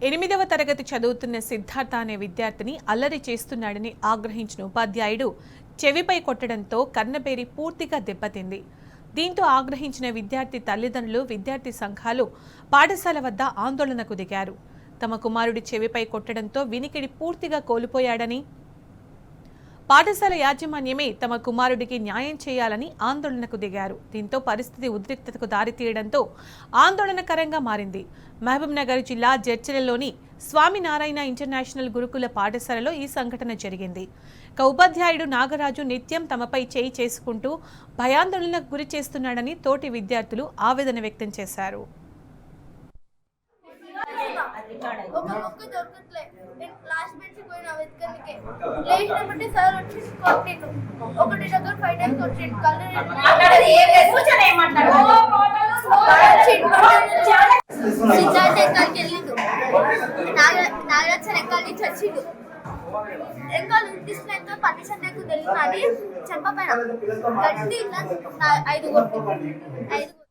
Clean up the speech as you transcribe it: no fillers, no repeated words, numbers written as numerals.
8వ తరగతి చదువుతున్న సిద్ధార్థ అనే విద్యార్థిని అల్లరి చేస్తున్నాడని ఆగ్రహించిన ఉపాధ్యాయుడు చెవిపై కొట్టడంతో కన్నబేరి పూర్తిగా దెబ్బతింది. దీంతో ఆగ్రహించిన విద్యార్థి తల్లిదండ్రులు, విద్యార్థి సంఘాలు పాఠశాల వద్ద ఆందోళనకు దిగారు. తమ కుమారుడి చెవిపై కొట్టడంతో వినికిడి పూర్తిగా కోల్పోయాడని, పాఠశాల యాజమాన్యమే తమ కుమారుడికి న్యాయం చేయాలని ఆందోళనకు దిగారు. దీంతో పరిస్థితి ఉద్రిక్తతకు దారితీయడంతో ఆందోళనకరంగా మారింది. మహబూబ్నగర్ జిల్లా జడ్చర్లలోని స్వామినారాయణ ఇంటర్నేషనల్ గురుకుల పాఠశాలలో ఈ సంఘటన జరిగింది. ఉపాధ్యాయుడు నాగరాజు నిత్యం తమపై చేయి చేసుకుంటూ భయాందోళనకు గురి చేస్తున్నాడని తోటి విద్యార్థులు ఆవేదన వ్యక్తం చేశారు. ఒక మొక్క దొరకట్లే, లాస్ట్ బెంచ్ పోయిన వెతకనికే లేచినప్పటి సార్ వచ్చి కొట్టిండు. ఒకటి దగ్గర 5 టైమ్స్ కొట్టిండు. సిద్ధార్థ ఎక్కడికి వెళ్ళిండు, నాగరాజ్ సార్ ఎక్కడి నుంచి వచ్చిండు. ఎక్కడి తీసుకునే పర్మిషన్ లేకుండా వెళ్ళింది. చెంప పైన గట్టి 5 కొట్టి